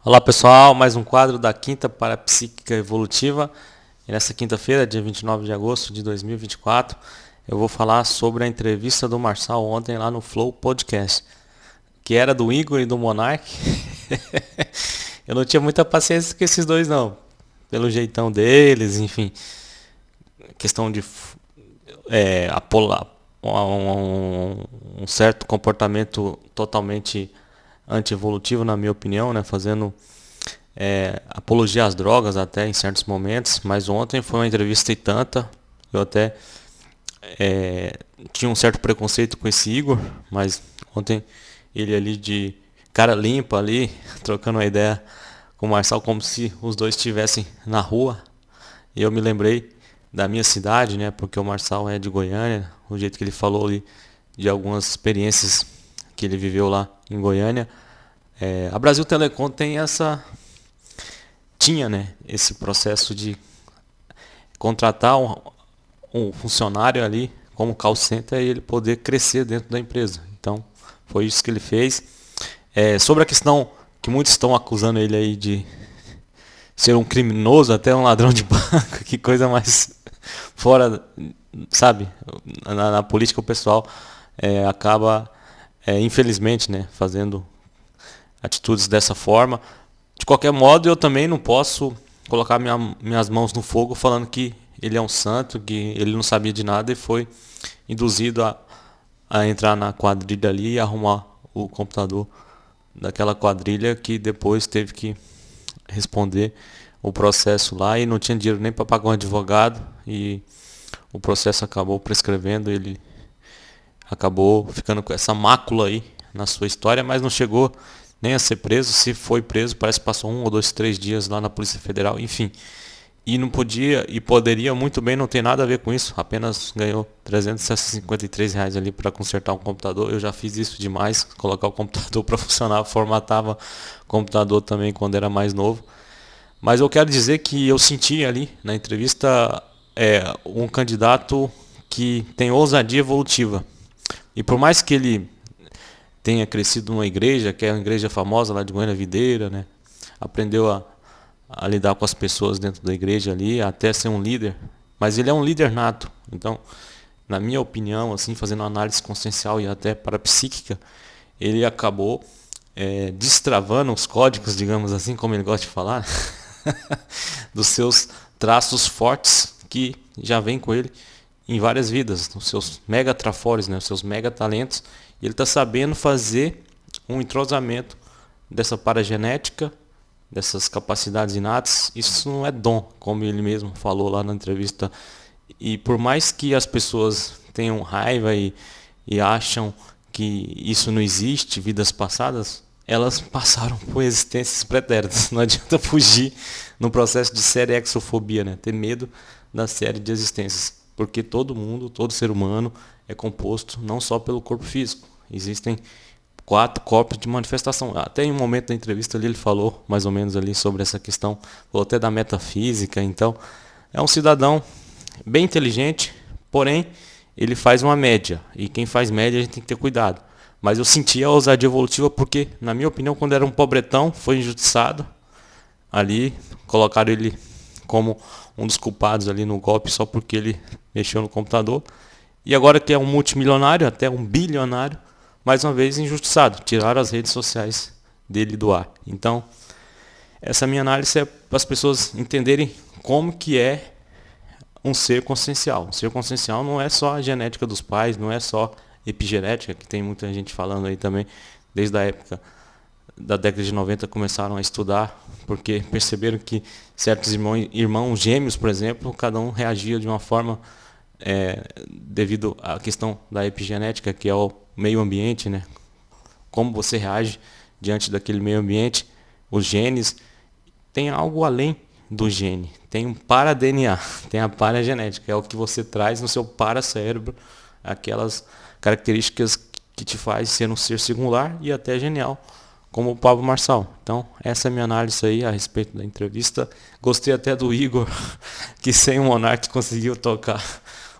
Olá pessoal, mais um quadro da Quinta Parapsíquica Evolutiva. E nessa quinta-feira, dia 29 de agosto de 2024, eu vou falar sobre a entrevista do Marçal ontem lá no Flow Podcast, que era do Igor e do Monark. Eu não tinha muita paciência com esses dois não, pelo jeitão deles, enfim, questão de um certo comportamento totalmente anti-evolutivo, na minha opinião, né? Fazendo apologia às drogas até em certos momentos. Mas ontem foi uma entrevista e tanta. Eu até tinha um certo preconceito com esse Igor, mas ontem ele ali de cara limpa ali, trocando uma ideia com o Marçal como se os dois estivessem na rua. E eu me lembrei da minha cidade, né? Porque o Marçal é de Goiânia, o jeito que ele falou ali de algumas experiências que ele viveu lá em Goiânia. A Brasil Telecom tinha, né, esse processo de contratar um funcionário ali como call center e ele poder crescer dentro da empresa. Então, foi isso que ele fez. Sobre a questão que muitos estão acusando ele aí de ser um criminoso, até um ladrão de banco, que coisa mais fora, sabe? Na política o pessoal acaba, infelizmente, né, fazendo atitudes dessa forma. De qualquer modo, eu também não posso colocar minhas mãos no fogo falando que ele é um santo, que ele não sabia de nada e foi induzido a entrar na quadrilha ali e arrumar o computador daquela quadrilha que depois teve que responder o processo lá e não tinha dinheiro nem para pagar um advogado e o processo acabou prescrevendo, ele acabou ficando com essa mácula aí na sua história, mas não chegou nem a ser preso. Se foi preso, parece que passou 1 ou 2, 3 dias lá na Polícia Federal, enfim. E não podia e poderia muito bem não ter nada a ver com isso, apenas ganhou R$ 353 ali para consertar um computador. Eu já fiz isso demais, colocar o computador para funcionar, formatava o computador também quando era mais novo. Mas eu quero dizer que eu senti ali na entrevista um candidato que tem ousadia evolutiva. E por mais que ele tenha crescido numa igreja, que é uma igreja famosa lá de Goiânia Videira, né? Aprendeu a lidar com as pessoas dentro da igreja ali, até ser um líder. Mas ele é um líder nato. Então, na minha opinião, assim, fazendo uma análise consciencial e até parapsíquica, ele acabou destravando os códigos, digamos assim, como ele gosta de falar, dos seus traços fortes que já vem com ele em várias vidas, os seus mega trafores, né, os seus mega talentos. E ele está sabendo fazer um entrosamento dessa paragenética, dessas capacidades inatas. Isso não é dom, como ele mesmo falou lá na entrevista. E por mais que as pessoas tenham raiva e acham que isso não existe, vidas passadas, elas passaram por existências pretéritas. Não adianta fugir no processo de serexofobia, né? Ter medo da série de existências. Porque todo mundo, todo ser humano é composto não só pelo corpo físico. Existem 4 corpos de manifestação. Até em um momento da entrevista ali ele falou mais ou menos ali sobre essa questão, falou até da metafísica. Então, é um cidadão bem inteligente, porém, ele faz uma média. E quem faz média a gente tem que ter cuidado. Mas eu senti a ousadia evolutiva porque, na minha opinião, quando era um pobretão, foi injustiçado. Ali, colocaram ele como um dos culpados ali no golpe só porque ele mexeu no computador. E agora que é um multimilionário, até um bilionário, mais uma vez injustiçado. Tiraram as redes sociais dele do ar. Então, essa minha análise é para as pessoas entenderem como que é um ser consciencial. Um ser consciencial não é só a genética dos pais, não é só epigenética, que tem muita gente falando aí também, desde a época da década de 90 começaram a estudar, porque perceberam que certos irmãos gêmeos, por exemplo, cada um reagia de uma forma devido à questão da epigenética, que é o meio ambiente, né? Como você reage diante daquele meio ambiente, os genes, tem algo além do gene, tem um para-DNA, tem a paragenética, é o que você traz no seu paracérebro, aquelas características que te faz ser um ser singular e até genial, como o Pablo Marçal. Então, essa é a minha análise aí a respeito da entrevista. Gostei até do Igor, que sem o Monark conseguiu tocar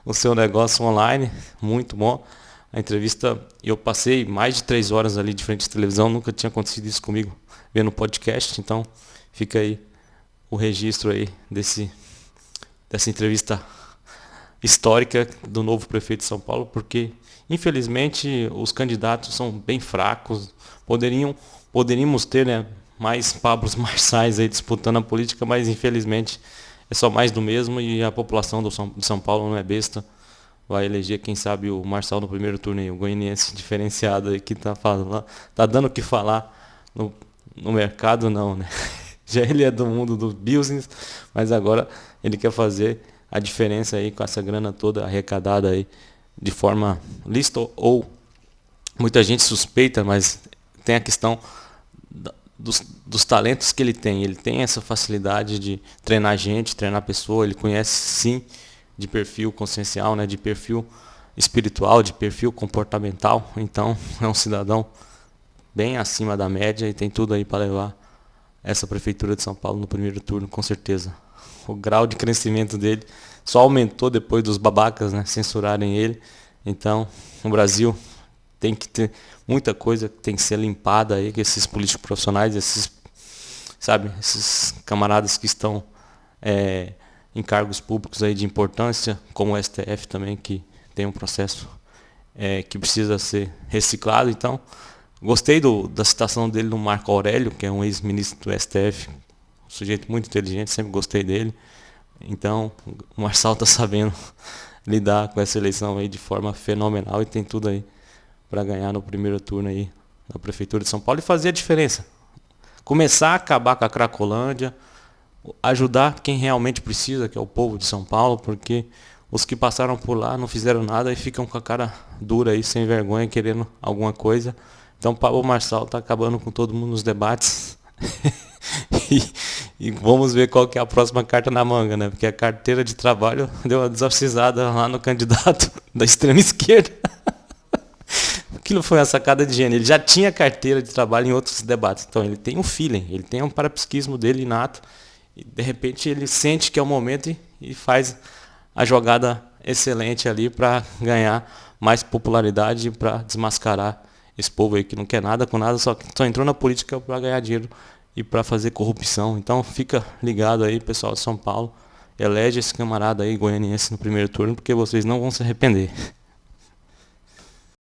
o seu negócio online, muito bom. A entrevista, eu passei mais de 3 horas ali de frente à televisão, nunca tinha acontecido isso comigo. ver no podcast. Então fica aí o registro aí dessa entrevista histórica do novo prefeito de São Paulo, porque infelizmente os candidatos são bem fracos. Poderíamos ter, né, mais Pablos Marçais aí disputando a política, mas infelizmente é só mais do mesmo e a população de São Paulo não é besta. Vai eleger, quem sabe, o Marçal no primeiro turno aí, o goianiense diferenciado aí que tá dando o que falar no mercado, não, né? Já ele é do mundo do business, mas agora ele quer fazer a diferença aí com essa grana toda arrecadada aí de forma lícita ou muita gente suspeita, mas tem a questão dos talentos que ele tem. Ele tem essa facilidade de treinar gente, treinar pessoa, ele conhece sim de perfil consciencial, né, de perfil espiritual, de perfil comportamental. Então é um cidadão bem acima da média e tem tudo aí para levar essa prefeitura de São Paulo no primeiro turno, com certeza. O grau de crescimento dele só aumentou depois dos babacas, né, censurarem ele. Então o Brasil tem que ter muita coisa que tem que ser limpada aí, que esses políticos profissionais, esses camaradas que estão em cargos públicos aí de importância, como o STF também, que tem um processo que precisa ser reciclado. Então, gostei da citação dele no Marco Aurélio, que é um ex-ministro do STF, um sujeito muito inteligente, sempre gostei dele. Então, o Marçal está sabendo lidar com essa eleição aí de forma fenomenal e tem tudo aí para ganhar no primeiro turno aí na Prefeitura de São Paulo e fazer a diferença. Começar a acabar com a Cracolândia, ajudar quem realmente precisa, que é o povo de São Paulo, porque os que passaram por lá não fizeram nada e ficam com a cara dura aí, sem vergonha, querendo alguma coisa. Então o Pablo Marçal está acabando com todo mundo nos debates. e vamos ver qual que é a próxima carta na manga, né? Porque a carteira de trabalho deu uma desorcizada lá no candidato da extrema esquerda. Aquilo foi uma sacada de gênio. Ele já tinha carteira de trabalho em outros debates. Então ele tem um feeling, ele tem um parapsiquismo dele inato. E de repente ele sente que é o momento e faz a jogada excelente ali para ganhar mais popularidade, para desmascarar esse povo aí que não quer nada com nada, só entrou na política para ganhar dinheiro e para fazer corrupção. Então fica ligado aí, pessoal de São Paulo. Elege esse camarada aí goianiense no primeiro turno, porque vocês não vão se arrepender.